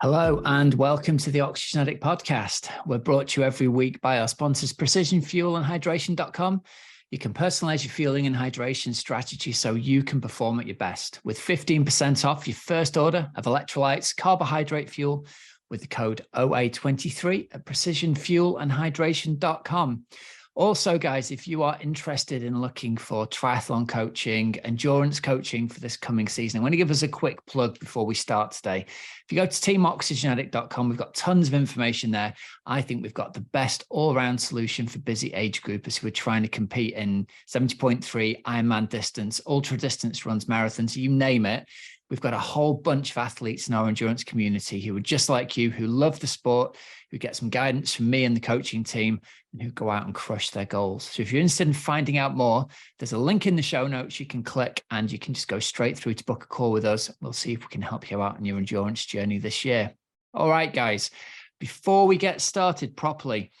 Hello and welcome to the Oxygenetic Podcast. We're brought to you every week by our sponsors, Precision Fuel and Hydration.com. You can personalize your fueling and hydration strategy so you can perform at your best with 15% off your first order of electrolytes, carbohydrate fuel with the code OA23 at precisionfuelandhydration.com. Also, guys, if you are interested in looking for triathlon coaching, endurance coaching for this coming season, I'm going to give us a quick plug before we start today. If you go to teamoxygenetic.com, we've got tons of information there. I think we've got the best all-round solution for busy age groupers who are trying to compete in 70.3 Ironman distance, ultra distance runs, marathons, you name it. We've got a whole bunch of athletes in our endurance community who are just like you, who love the sport, who get some guidance from me and the coaching team, and who go out and crush their goals. So if you're interested in finding out more, there's a link in the show notes you can click and you can just go straight through to book a call with us. We'll see if we can help you out on your endurance journey this year. All right, guys, before we get started properly,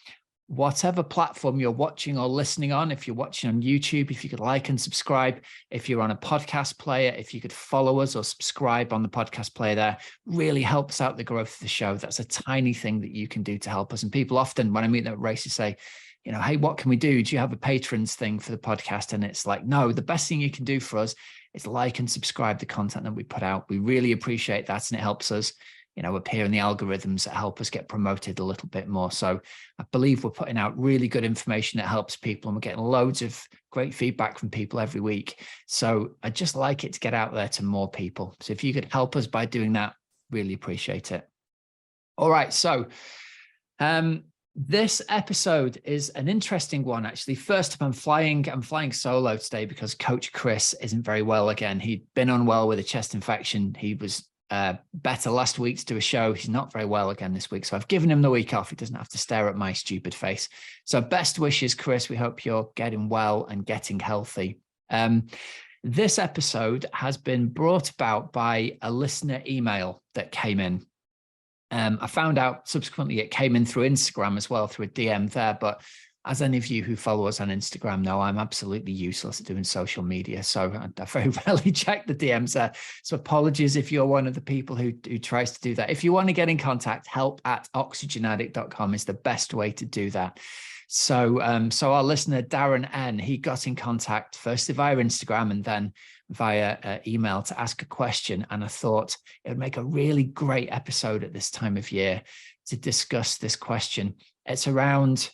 whatever platform you're watching or listening on, if you're watching on YouTube, if you could like and subscribe, if you're on a podcast player, if you could follow us or subscribe on the podcast player there, really helps out the growth of the show. That's a tiny thing that you can do to help us. And people often, when I meet them at races, say, you know, hey, what can we do? Do you have a patrons thing for the podcast? And it's like, no, the best thing you can do for us is like and subscribe the content that we put out. We really appreciate that. And it helps us, you know, appear in the algorithms that help us get promoted a little bit more. So I believe we're putting out really good information that helps people, and we're getting loads of great feedback from people every week. So I'd just like it to get out there to more people. So if you could help us by doing that, really appreciate it. All right. So this episode is an interesting one, actually. First up, I'm flying solo today because Coach Chris isn't very well again. He'd been unwell with a chest infection. He was better last week to do a show. He's not very well again this week. So I've given him the week off. He doesn't have to stare at my stupid face. So best wishes, Chris. We hope you're getting well and getting healthy. This episode has been brought about by a listener email that came in. I found out subsequently it came in through Instagram as well, through a DM there. But as any of you who follow us on Instagram know, I'm absolutely useless at doing social media. So I very rarely check the DMs there. So apologies if you're one of the people who tries to do that. If you want to get in contact, help@oxygenetic.com is the best way to do that. So our listener, Darren N., he got in contact first via Instagram and then via email to ask a question. And I thought it would make a really great episode at this time of year to discuss this question. It's around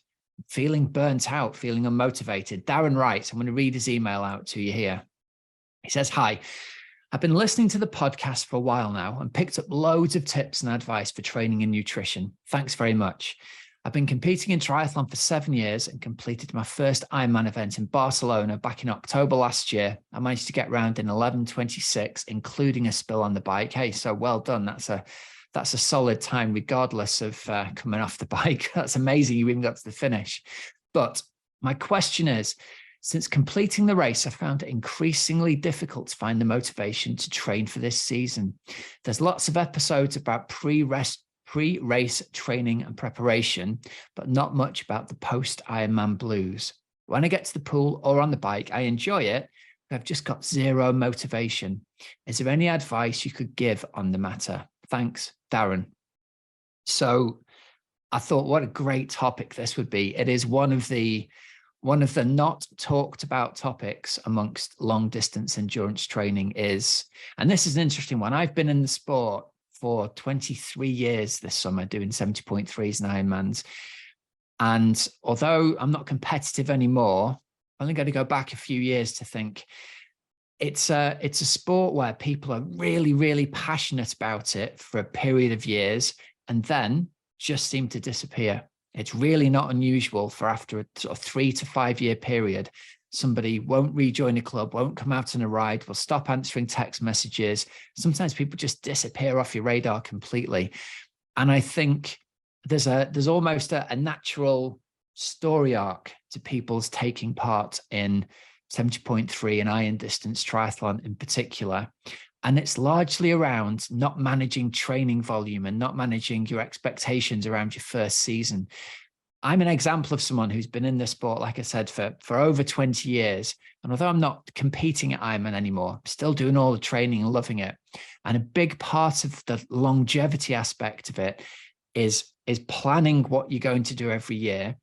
feeling burnt out, feeling unmotivated. Darren writes, I'm going to read his email out to you here. He says, hi, I've been listening to the podcast for a while now and picked up loads of tips and advice for training and nutrition. Thanks very much. I've been competing in triathlon for 7 years and completed my first Ironman event in Barcelona back in October last year. I managed to get round in 11:26, including a spill on the bike. Hey, so well done. That's a solid time, regardless of coming off the bike. That's amazing. You even got to the finish. But my question is, since completing the race, I found it increasingly difficult to find the motivation to train for this season. There's lots of episodes about pre-race training and preparation, but not much about the post-Ironman blues. When I get to the pool or on the bike, I enjoy it, but I've just got zero motivation. Is there any advice you could give on the matter? Thanks, Darren. So I thought what a great topic this would be. It is one of the not talked about topics amongst long distance endurance training is, and this is an interesting one. I've been in the sport for 23 years this summer doing 70.3s and Ironmans. And although I'm not competitive anymore, I'm only going to go back a few years to think it's a sport where people are really, really passionate about it for a period of years and then just seem to disappear. It's really not unusual for after a sort of 3 to 5 year period, somebody won't rejoin a club, won't come out on a ride, will stop answering text messages. Sometimes people just disappear off your radar completely. And I think there's almost a natural story arc to people's taking part in 70.3 and iron distance triathlon in particular. And it's largely around not managing training volume and not managing your expectations around your first season. I'm an example of someone who's been in this sport, like I said, for over 20 years. And although I'm not competing at Ironman anymore, I'm still doing all the training and loving it. And a big part of the longevity aspect of it is planning what you're going to do every year,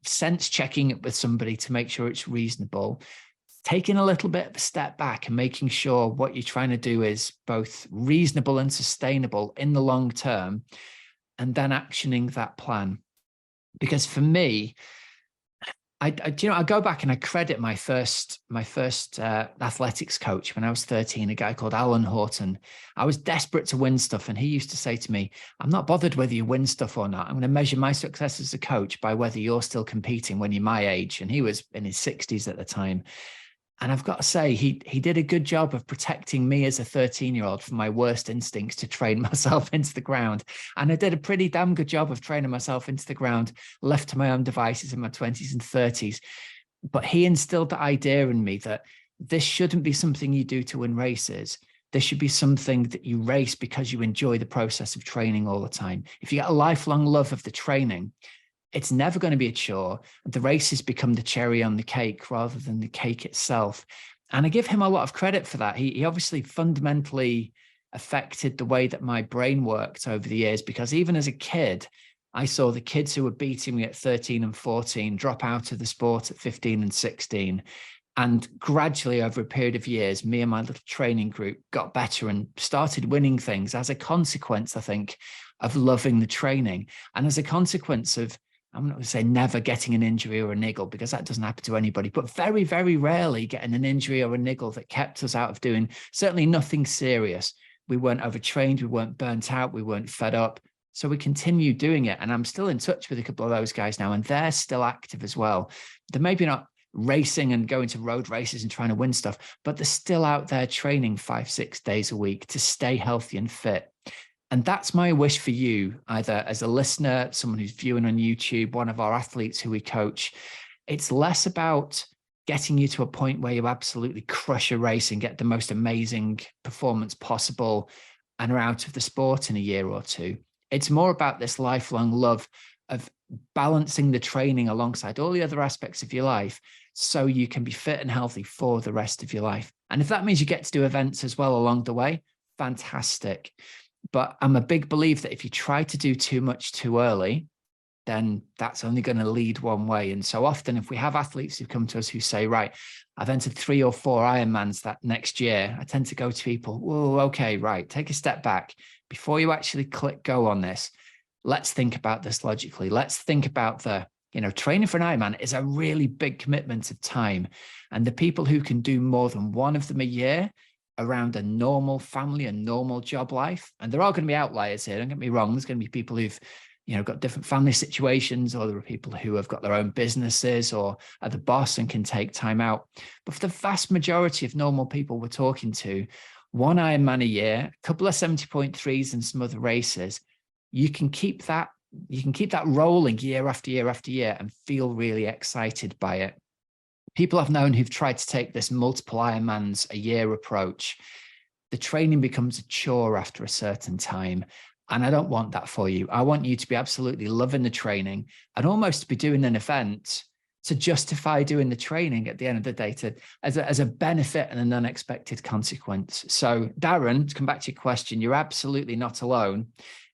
sense checking it with somebody to make sure it's reasonable, taking a little bit of a step back and making sure what you're trying to do is both reasonable and sustainable in the long term, and then actioning that plan. Because for me, I go back and I credit my first athletics coach when I was 13, a guy called Alan Horton. I was desperate to win stuff, and he used to say to me, "I'm not bothered whether you win stuff or not. I'm going to measure my success as a coach by whether you're still competing when you're my age." And he was in his 60s at the time. And I've got to say, he did a good job of protecting me as a 13-year-old from my worst instincts to train myself into the ground. And I did a pretty damn good job of training myself into the ground, left to my own devices in my 20s and 30s. But he instilled the idea in me that this shouldn't be something you do to win races. This should be something that you race because you enjoy the process of training all the time. If you get a lifelong love of the training, it's never going to be a chore. The races become the cherry on the cake rather than the cake itself. And I give him a lot of credit for that. He obviously fundamentally affected the way that my brain worked over the years, because even as a kid, I saw the kids who were beating me at 13 and 14 drop out of the sport at 15 and 16. And gradually over a period of years, me and my little training group got better and started winning things as a consequence, I think, of loving the training. And as a consequence of, I'm not going to say never getting an injury or a niggle, because that doesn't happen to anybody, but very, very rarely getting an injury or a niggle that kept us out of doing certainly nothing serious. We weren't overtrained, we weren't burnt out, we weren't fed up. So we continued doing it. And I'm still in touch with a couple of those guys now, and they're still active as well. They're maybe not racing and going to road races and trying to win stuff, but they're still out there training 5-6 days a week to stay healthy and fit. And that's my wish for you, either as a listener, someone who's viewing on YouTube, one of our athletes who we coach. It's less about getting you to a point where you absolutely crush a race and get the most amazing performance possible and are out of the sport in a year or two. It's more about this lifelong love of balancing the training alongside all the other aspects of your life so you can be fit and healthy for the rest of your life. And if that means you get to do events as well along the way, fantastic. But I'm a big believer that if you try to do too much too early, then that's only going to lead one way. And so often, if we have athletes who come to us who say, right, I've entered 3 or 4 Ironmans that next year, I tend to go to people, whoa, okay, right, take a step back. Before you actually click go on this, let's think about this logically. Let's think about training for an Ironman is a really big commitment of time. And the people who can do more than one of them a year around a normal family and normal job life, and there are going to be outliers here, don't get me wrong, there's going to be people who've got different family situations, or there are people who have got their own businesses or are the boss and can take time out. But for the vast majority of normal people we're talking to, 1 Ironman a year, a couple of 70.3s and some other races, you can keep that rolling year after year after year and feel really excited by it. People I've known who've tried to take this multiple Ironmans a year approach, the training becomes a chore after a certain time. And I don't want that for you. I want you to be absolutely loving the training and almost to be doing an event to justify doing the training at the end of the day, as a benefit and an unexpected consequence. So Darren, to come back to your question, you're absolutely not alone.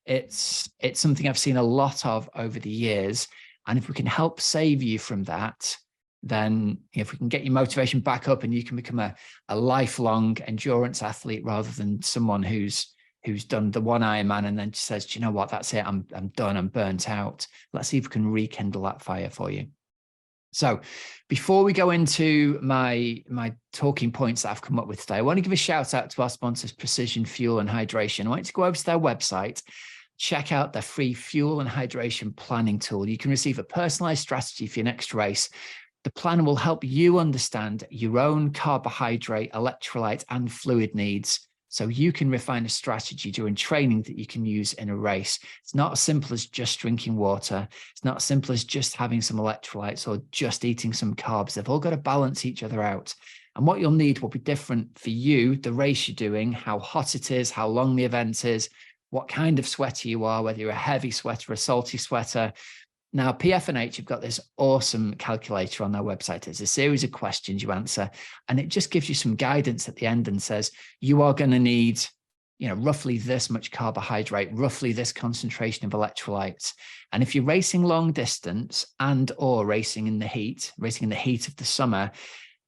It's something I've seen a lot of over the years. And if we can help save you from that, then if we can get your motivation back up and you can become a lifelong endurance athlete rather than someone who's done the 1 Ironman and then says, do you know what, that's it, I'm done, I'm burnt out. Let's see if we can rekindle that fire for you. So before we go into my talking points that I've come up with today, I want to give a shout out to our sponsors, Precision Fuel and Hydration. I want you to go over to their website, check out their free fuel and hydration planning tool. You can receive a personalized strategy for your next race. The plan will help you understand your own carbohydrate, electrolyte, and fluid needs, so you can refine a strategy during training that you can use in a race. It's not as simple as just drinking water. It's not as simple as just having some electrolytes or just eating some carbs. They've all got to balance each other out. And what you'll need will be different for you, the race you're doing, how hot it is, how long the event is, what kind of sweater you are, whether you're a heavy sweater, a salty sweater, Now, PF&H have got this awesome calculator on their website. It's a series of questions you answer, and it just gives you some guidance at the end and says, you are going to need, roughly this much carbohydrate, roughly this concentration of electrolytes. And if you're racing long distance and or racing in the heat of the summer,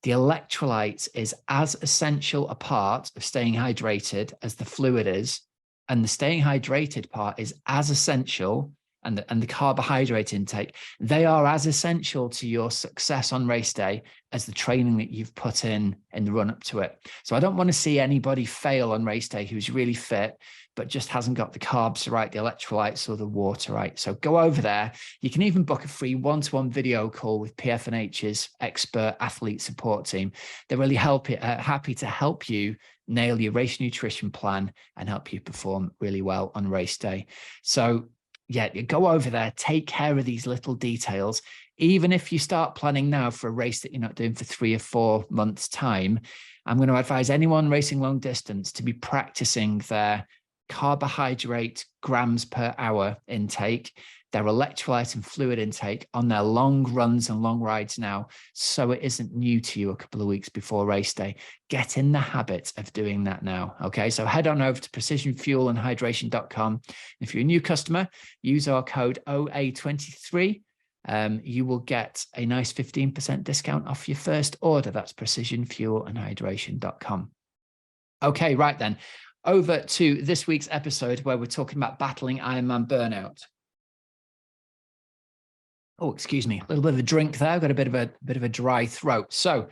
the electrolytes is as essential a part of staying hydrated as the fluid is. And the staying hydrated part is as essential, and the carbohydrate intake, they are as essential to your success on race day as the training that you've put in the run up to it. So I don't want to see anybody fail on race day who's really fit, but just hasn't got the carbs right, the electrolytes or the water right. So go over there. You can even book a free one-to-one video call with PF&H's expert athlete support team. They're really happy to help you nail your race nutrition plan and help you perform really well on race day. So yeah, go over there, take care of these little details. Even if you start planning now for a race that you're not doing for 3 or 4 months' time, I'm going to advise anyone racing long distance to be practicing their carbohydrate grams per hour intake, their electrolyte and fluid intake on their long runs and long rides now, so it isn't new to you a couple of weeks before race day. Get in the habit of doing that now. Okay, so head on over to precisionfuelandhydration.com. If you're a new customer, use our code OA23. You will get a nice 15% discount off your first order. That's precisionfuelandhydration.com. Okay, right then. Over to this week's episode where we're talking about battling Ironman burnout. Oh, excuse me, a little bit of a drink there. I've got a bit of a dry throat. So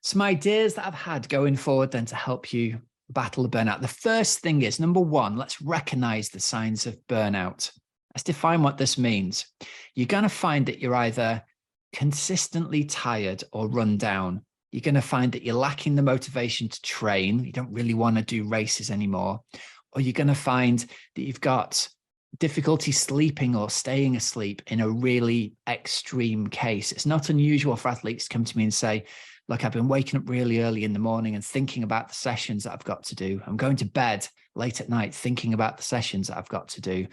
some ideas that I've had going forward then to help you battle the burnout. The first thing is, number one, let's recognize the signs of burnout. Let's define what this means. You're going to find that you're either consistently tired or run down. You're going to find that you're lacking the motivation to train. You don't really want to do races anymore. Or you're going to find that you've got difficulty sleeping or staying asleep in a really extreme case. It's not unusual for athletes to come to me and say, look, I've been waking up really early in the morning and thinking about the sessions that I've got to do. I'm going to bed late at night thinking about the sessions that I've got to do.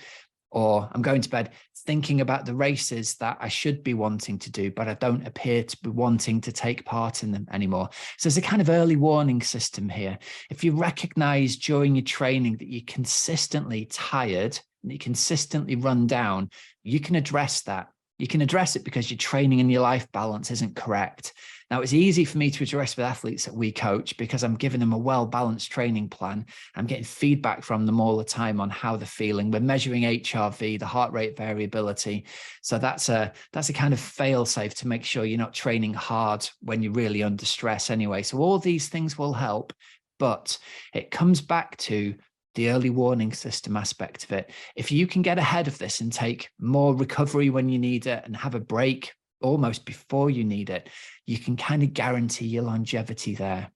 Or I'm going to bed thinking about the races that I should be wanting to do, but I don't appear to be wanting to take part in them anymore. So there's a kind of early warning system here. If you recognize during your training that you're consistently tired and you consistently run down, you can address that. You can address it because your training and your life balance isn't correct. Now, it's easy for me to address with athletes that we coach because I'm giving them a well-balanced training plan. I'm getting feedback from them all the time on how they're feeling. We're measuring HRV, the heart rate variability. So that's a kind of fail-safe to make sure you're not training hard when you're really under stress anyway. So all these things will help, but it comes back to the early warning system aspect of it. If you can get ahead of this and take more recovery when you need it and have a break almost before you need it, you can kind of guarantee your longevity there.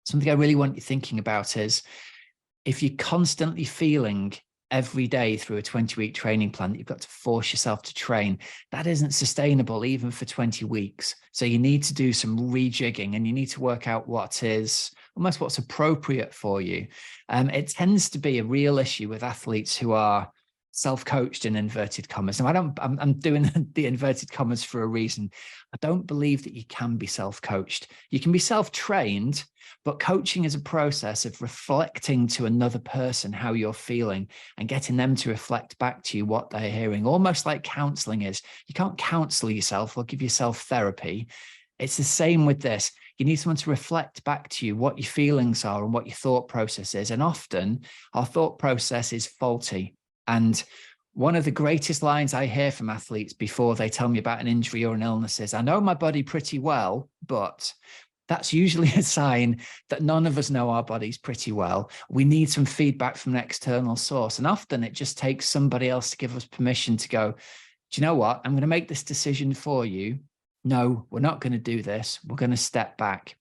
Something I really want you thinking about is if you're constantly feeling every day through a 20-week training plan that you've got to force yourself to train, that isn't sustainable even for 20 weeks. So you need to do some rejigging and you need to work out what is almost what's appropriate for you. It tends to be a real issue with athletes who are self-coached in inverted commas. Now, I'm doing the inverted commas for a reason. I don't believe that you can be self-coached. You can be self-trained, but coaching is a process of reflecting to another person how you're feeling and getting them to reflect back to you what they're hearing, almost like counseling is. You can't counsel yourself or give yourself therapy. It's the same with this. You need someone to reflect back to you what your feelings are and what your thought process is. And often our thought process is faulty. And one of the greatest lines I hear from athletes before they tell me about an injury or an illness is, I know my body pretty well, but that's usually a sign that none of us know our bodies pretty well. We need some feedback from an external source. And often it just takes somebody else to give us permission to go, do you know what? I'm going to make this decision for you. No, we're not going to do this. We're going to step back.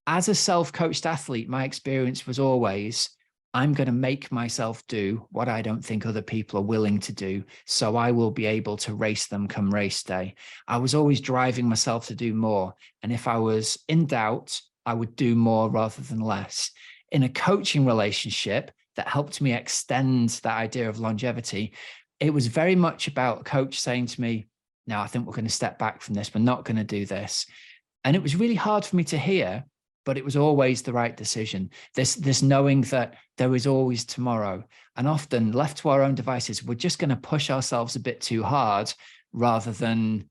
As a self-coached athlete, my experience was always, I'm going to make myself do what I don't think other people are willing to do, so I will be able to race them come race day. I was always driving myself to do more. And if I was in doubt, I would do more rather than less. In a coaching relationship that helped me extend that idea of longevity, it was very much about a coach saying to me, no, I think we're going to step back from this. We're not going to do this. And it was really hard for me to hear, but it was always the right decision. This knowing that there is always tomorrow. And often left to our own devices, we're just going to push ourselves a bit too hard rather than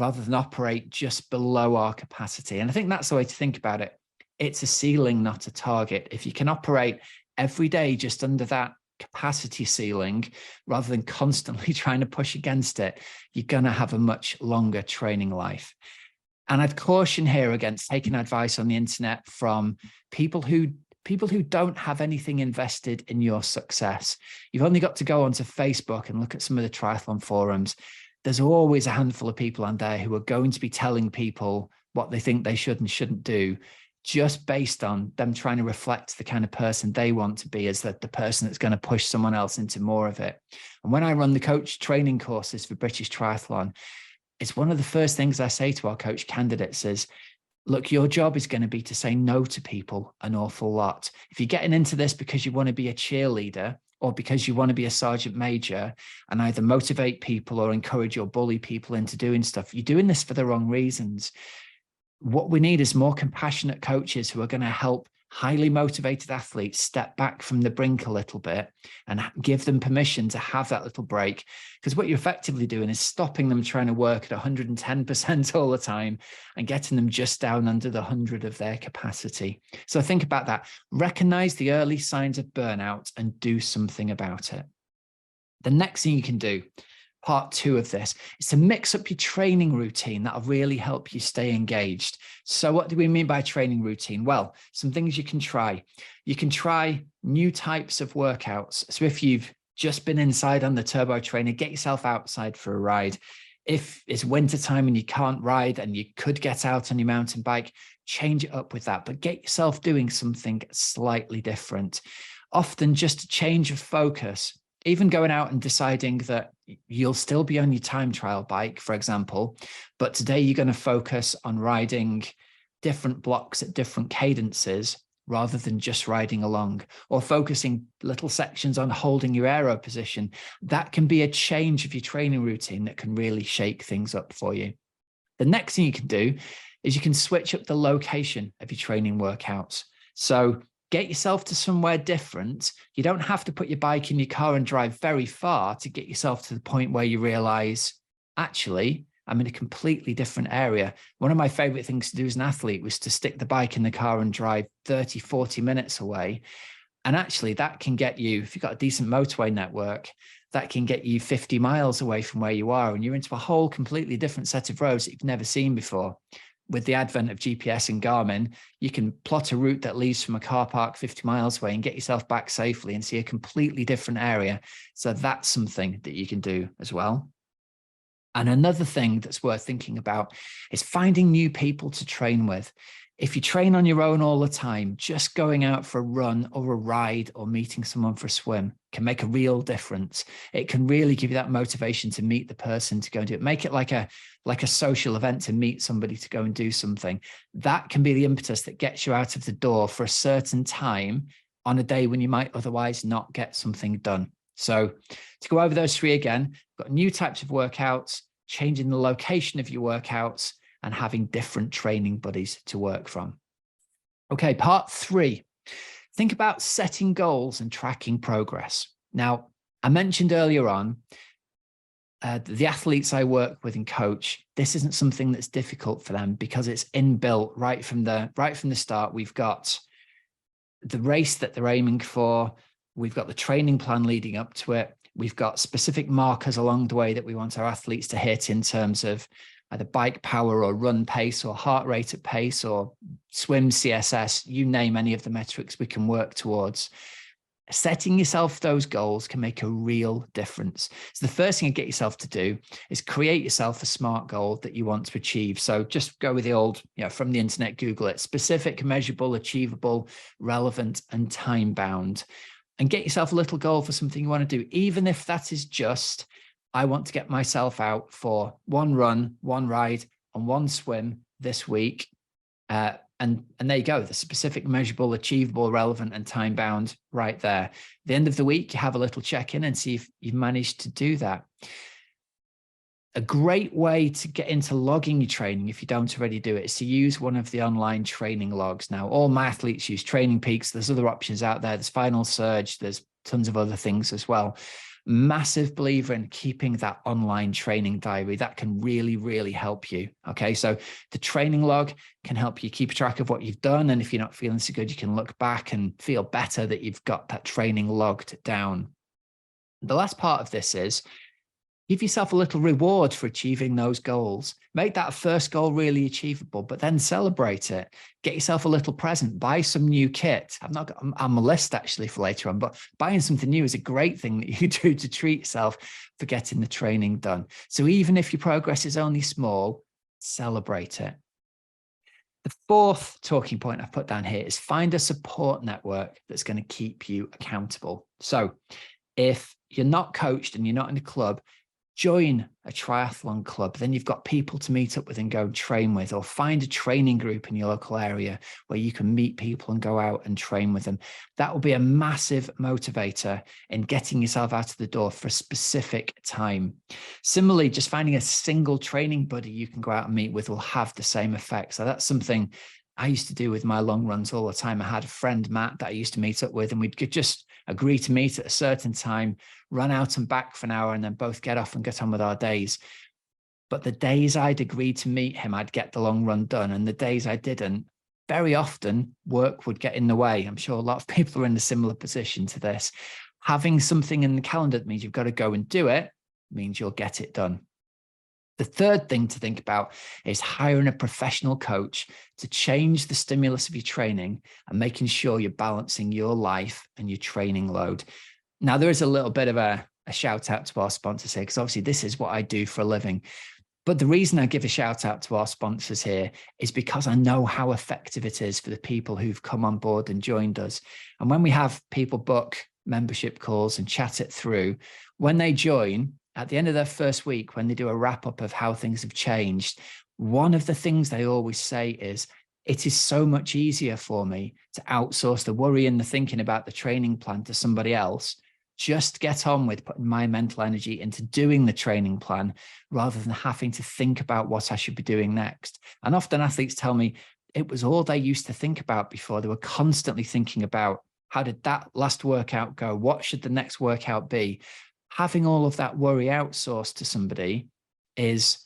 operate just below our capacity. And I think that's the way to think about it. It's a ceiling, not a target. If you can operate every day just under that capacity ceiling, rather than constantly trying to push against it, you're going to have a much longer training life. And I'd caution here against taking advice on the internet from people who don't have anything invested in your success. You've only got to go onto Facebook and look at some of the triathlon forums. There's always a handful of people on there who are going to be telling people what they think they should and shouldn't do, just based on them trying to reflect the kind of person they want to be as the person that's going to push someone else into more of it. And when I run the coach training courses for British Triathlon, it's one of the first things I say to our coach candidates is, look, your job is going to be to say no to people an awful lot. If you're getting into this because you want to be a cheerleader or because you want to be a sergeant major and either motivate people or encourage or bully people into doing stuff, you're doing this for the wrong reasons. What we need is more compassionate coaches who are going to help highly motivated athletes step back from the brink a little bit and give them permission to have that little break. Because what you're effectively doing is stopping them trying to work at 110% all the time and getting them just down under the 100 of their capacity. So think about that. Recognize the early signs of burnout and do something about it. The next thing you can do, part 2 of this, is to mix up your training routine. That'll really help you stay engaged. So what do we mean by training routine? Well, some things you can try. You can try new types of workouts. So if you've just been inside on the turbo trainer, get yourself outside for a ride. If it's winter time and you can't ride and you could get out on your mountain bike, change it up with that, but get yourself doing something slightly different. Often just a change of focus. Even going out and deciding that you'll still be on your time trial bike, for example, but today you're going to focus on riding different blocks at different cadences rather than just riding along, or focusing little sections on holding your aero position. That can be a change of your training routine that can really shake things up for you. The next thing you can do is you can switch up the location of your training workouts. So get yourself to somewhere different. You don't have to put your bike in your car and drive very far to get yourself to the point where you realize, actually, I'm in a completely different area. One of my favorite things to do as an athlete was to stick the bike in the car and drive 30, 40 minutes away. And actually that can get you, if you've got a decent motorway network, that can get you 50 miles away from where you are. And you're into a whole completely different set of roads that you've never seen before. With the advent of GPS and Garmin, you can plot a route that leads from a car park 50 miles away and get yourself back safely and see a completely different area. So that's something that you can do as well. And another thing that's worth thinking about is finding new people to train with. If you train on your own all the time, just going out for a run or a ride or meeting someone for a swim can make a real difference. It can really give you that motivation to meet the person to go and do it. Make it like a social event to meet somebody to go and do something. That can be the impetus that gets you out of the door for a certain time on a day when you might otherwise not get something done. So to go over those 3 again, we've got new types of workouts, changing the location of your workouts, and having different training buddies to work from. Okay, part 3. Think about setting goals and tracking progress. Now, I mentioned earlier on, the athletes I work with and coach, this isn't something that's difficult for them because it's inbuilt right from the start. We've got the race that they're aiming for. We've got the training plan leading up to it. We've got specific markers along the way that we want our athletes to hit in terms of either bike power or run pace or heart rate at pace or swim CSS, you name any of the metrics we can work towards. Setting yourself those goals can make a real difference. So the first thing you get yourself to do is create yourself a SMART goal that you want to achieve. So just go with the old, from the internet, Google it, specific, measurable, achievable, relevant, and time bound. And get yourself a little goal for something you want to do, even if that is just, I want to get myself out for 1 run, 1 ride, and 1 swim this week. And And there you go, the specific, measurable, achievable, relevant, and time bound right there. At the end of the week, you have a little check-in and see if you've managed to do that. A great way to get into logging your training, if you don't already do it, is to use one of the online training logs. Now, all my athletes use Training Peaks. There's other options out there. There's Final Surge. There's tons of other things as well. Massive believer in keeping that online training diary. That can really, really help you. Okay, so the training log can help you keep track of what you've done. And if you're not feeling so good, you can look back and feel better that you've got that training logged down. The last part of this is give yourself a little reward for achieving those goals. Make that first goal really achievable, but then celebrate it. Get yourself a little present. Buy some new kit. I've not got on my list actually for later on, but buying something new is a great thing that you do to treat yourself for getting the training done. So even if your progress is only small, celebrate it. The fourth talking point I've put down here is find a support network that's going to keep you accountable. So if you're not coached and you're not in a club, join a triathlon club. Then you've got people to meet up with and go train with, or find a training group in your local area where you can meet people and go out and train with them. That will be a massive motivator in getting yourself out of the door for a specific time. Similarly, just finding a single training buddy you can go out and meet with will have the same effect. So that's something I used to do with my long runs all the time. I had a friend, Matt, that I used to meet up with, and we'd just agree to meet at a certain time, run out and back for an hour, and then both get off and get on with our days. But the days I'd agreed to meet him, I'd get the long run done. And the days I didn't, very often work would get in the way. I'm sure a lot of people are in a similar position to this. Having something in the calendar that means you've got to go and do it means you'll get it done. The third thing to think about is hiring a professional coach to change the stimulus of your training and making sure you're balancing your life and your training load. Now, there is a little bit of a shout out to our sponsors here, because obviously this is what I do for a living. But the reason I give a shout out to our sponsors here is because I know how effective it is for the people who've come on board and joined us. And when we have people book membership calls and chat it through, when they join, at the end of their first week, when they do a wrap up of how things have changed, one of the things they always say is, it is so much easier for me to outsource the worry and the thinking about the training plan to somebody else. Just get on with putting my mental energy into doing the training plan rather than having to think about what I should be doing next. And often athletes tell me it was all they used to think about before. They were constantly thinking about, how did that last workout go? What should the next workout be? Having all of that worry outsourced to somebody is,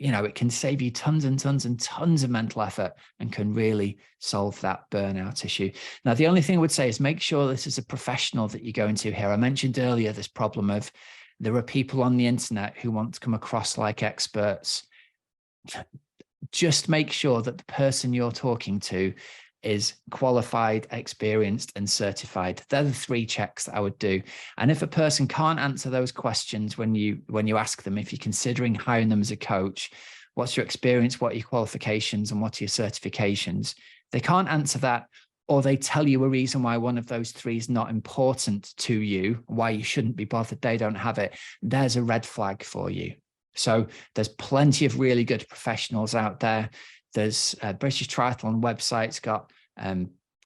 it can save you tons and tons and tons of mental effort and can really solve that burnout issue. Now, the only thing I would say is make sure this is a professional that you go into here. I mentioned earlier this problem of there are people on the internet who want to come across like experts. Just make sure that the person you're talking to is qualified, experienced, and certified. They're the three checks that I would do. And if a person can't answer those questions when you ask them, if you're considering hiring them as a coach, what's your experience, what are your qualifications, and what are your certifications? They can't answer that, or they tell you a reason why one of those three is not important to you, why you shouldn't be bothered, they don't have it, there's a red flag for you. So there's plenty of really good professionals out there. There's British Triathlon website's got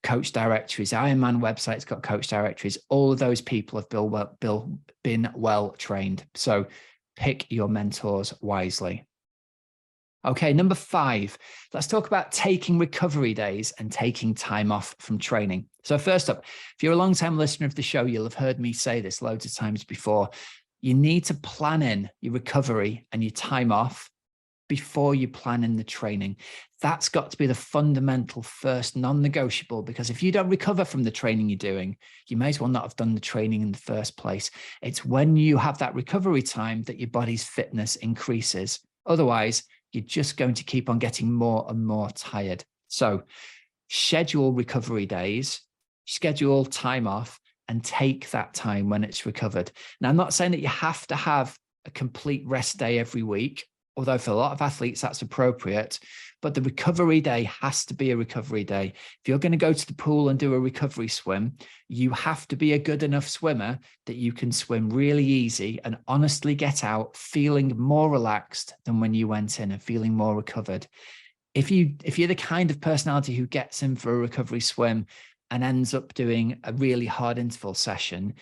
coach directories. Ironman website's got coach directories. All of those people have been well trained. So pick your mentors wisely. Okay, number 5, let's talk about taking recovery days and taking time off from training. So first up, if you're a long-time listener of the show, you'll have heard me say this loads of times before. You need to plan in your recovery and your time off before you plan in the training. That's got to be the fundamental first non-negotiable, because if you don't recover from the training you're doing, you may as well not have done the training in the first place. It's when you have that recovery time that your body's fitness increases. Otherwise, you're just going to keep on getting more and more tired. So schedule recovery days, schedule time off, and take that time when it's recovered. Now, I'm not saying that you have to have a complete rest day every week, although for a lot of athletes that's appropriate, but the recovery day has to be a recovery day. If you're going to go to the pool and do a recovery swim, you have to be a good enough swimmer that you can swim really easy and honestly get out feeling more relaxed than when you went in and feeling more recovered. If you're the kind of personality who gets in for a recovery swim and ends up doing a really hard interval session,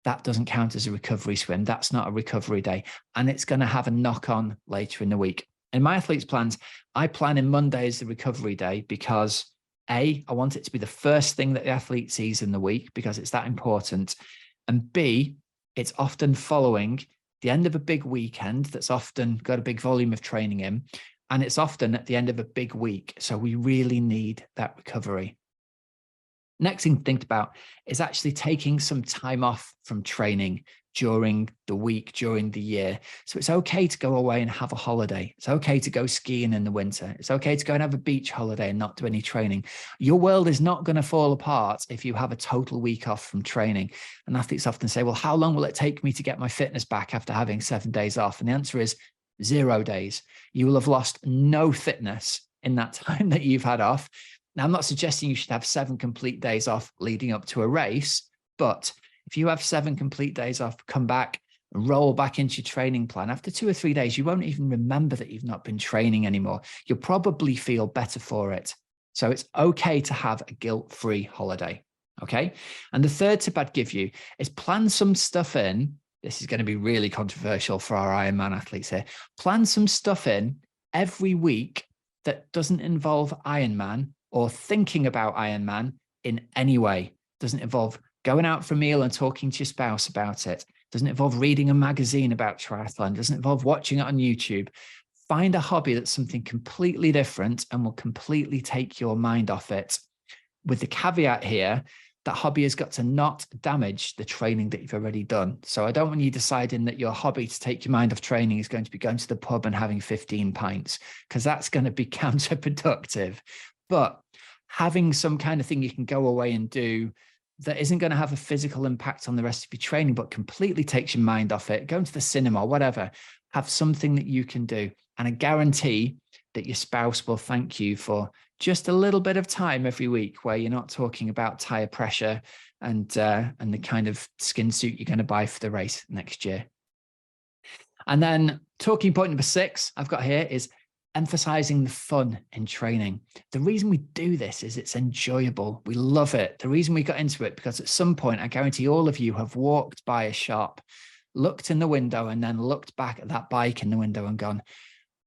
that doesn't count as a recovery swim. That's not a recovery day. And it's going to have a knock on later in the week. In my athletes' plans, I plan in Monday as the recovery day because A, I want it to be the first thing that the athlete sees in the week because it's that important. And B, it's often following the end of a big weekend that's often got a big volume of training in. And it's often at the end of a big week. So we really need that recovery. Next thing to think about is actually taking some time off from training during the week, during the year. So it's okay to go away and have a holiday. It's okay to go skiing in the winter. It's okay to go and have a beach holiday and not do any training. Your world is not going to fall apart if you have a total week off from training. And athletes often say, well, how long will it take me to get my fitness back after having 7 days off? And the answer is 0 days. You will have lost no fitness in that time that you've had off. Now, I'm not suggesting you should have 7 complete days off leading up to a race, but if you have 7 complete days off, come back, roll back into your training plan. After 2 or 3 days, you won't even remember that you've not been training anymore. You'll probably feel better for it. So it's okay to have a guilt-free holiday, okay? And the third tip I'd give you is plan some stuff in. This is going to be really controversial for our Ironman athletes here. Plan some stuff in every week that doesn't involve Ironman or thinking about Ironman in any way. Doesn't involve going out for a meal and talking to your spouse about it. Doesn't involve reading a magazine about triathlon. Doesn't involve watching it on YouTube. Find a hobby that's something completely different and will completely take your mind off it. With the caveat here, that hobby has got to not damage the training that you've already done. So I don't want you deciding that your hobby to take your mind off training is going to be going to the pub and having 15 pints, because that's going to be counterproductive. But having some kind of thing you can go away and do that isn't going to have a physical impact on the rest of your training, but completely takes your mind off it, going to the cinema, whatever, have something that you can do. And I guarantee that your spouse will thank you for just a little bit of time every week where you're not talking about tire pressure and the kind of skin suit you're going to buy for the race next year. And then talking point number 6 I've got here is emphasizing the fun in training. The reason we do this is it's enjoyable. We love it. The reason we got into it, because at some point, I guarantee all of you have walked by a shop, looked in the window, and then looked back at that bike in the window and gone,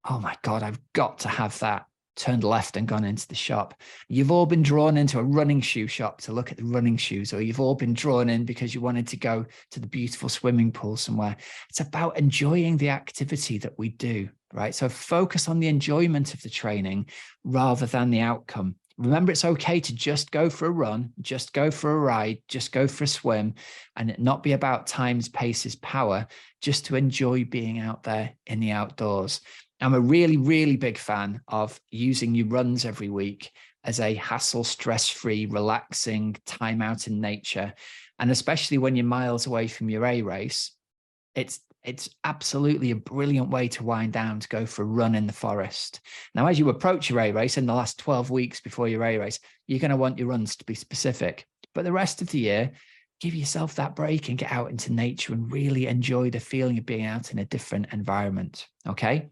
oh my God, I've got to have that. Turned left and gone into the shop. You've all been drawn into a running shoe shop to look at the running shoes, or you've all been drawn in because you wanted to go to the beautiful swimming pool somewhere. It's about enjoying the activity that we do, right? So focus on the enjoyment of the training rather than the outcome. Remember, it's okay to just go for a run, just go for a ride, just go for a swim, and it not be about times, paces, power, just to enjoy being out there in the outdoors. I'm a really, really big fan of using your runs every week as a hassle, stress-free, relaxing time out in nature. And especially when you're miles away from your A race, it's absolutely a brilliant way to wind down, to go for a run in the forest. Now, as you approach your A race in the last 12 weeks before your A race, you're going to want your runs to be specific. But the rest of the year, give yourself that break and get out into nature and really enjoy the feeling of being out in a different environment, okay?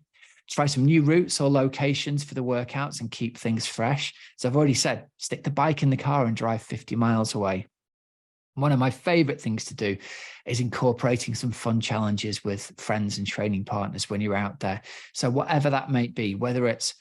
Try some new routes or locations for the workouts and keep things fresh. So I've already said, stick the bike in the car and drive 50 miles away. One of my favorite things to do is incorporating some fun challenges with friends and training partners when you're out there. So whatever that might be, whether it's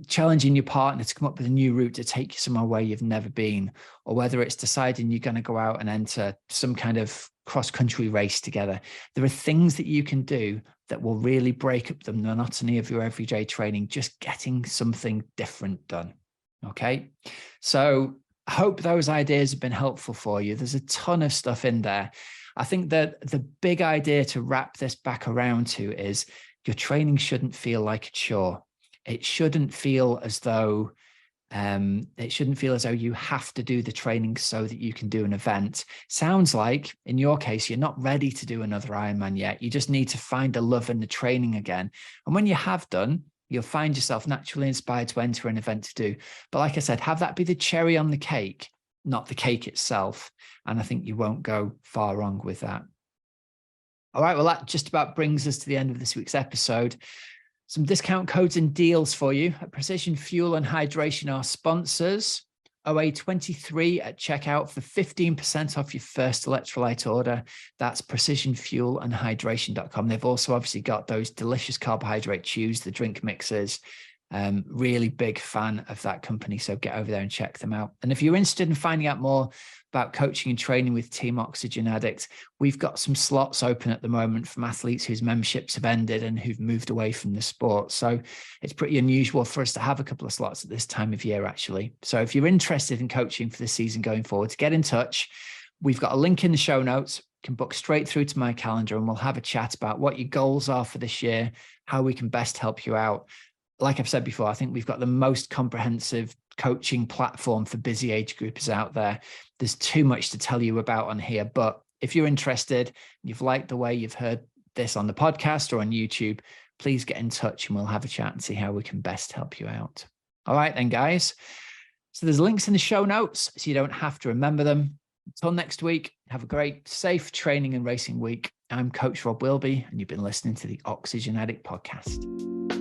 challenging your partner to come up with a new route to take you somewhere where you've never been, or whether it's deciding you're going to go out and enter some kind of cross-country race together. There are things that you can do that will really break up the monotony of your everyday training, just getting something different done. Okay. So I hope those ideas have been helpful for you. There's a ton of stuff in there. I think that the big idea to wrap this back around to is your training shouldn't feel like a chore. It shouldn't feel as though you have to do the training so that you can do an event. Sounds like in your case, you're not ready to do another Ironman yet. You just need to find a love in the training again. And when you have done, you'll find yourself naturally inspired to enter an event to do. But like I said, have that be the cherry on the cake, not the cake itself. And I think you won't go far wrong with that. All right, well, that just about brings us to the end of this week's episode. Some discount codes and deals for you. Precision Fuel and Hydration are sponsors. OA23 at checkout for 15% off your first electrolyte order. That's precisionfuelandhydration.com. They've also obviously got those delicious carbohydrate chews, the drink mixers. Really big fan of that company. So get over there and check them out. And if you're interested in finding out more about coaching and training with Team Oxygen Addict, we've got some slots open at the moment from athletes whose memberships have ended and who've moved away from the sport. So it's pretty unusual for us to have a couple of slots at this time of year, actually. So if you're interested in coaching for the season going forward, get in touch. We've got a link in the show notes. You can book straight through to my calendar and we'll have a chat about what your goals are for this year, how we can best help you out. Like I've said before, I think we've got the most comprehensive coaching platform for busy age groupers out there. There's too much to tell you about on here, but if you're interested, you've liked the way you've heard this on the podcast or on YouTube, please get in touch and we'll have a chat and see how we can best help you out. All right then, guys. So there's links in the show notes so you don't have to remember them. Until next week, have a great, safe training and racing week. I'm Coach Rob Wilby, and you've been listening to the Oxygen Addict Podcast.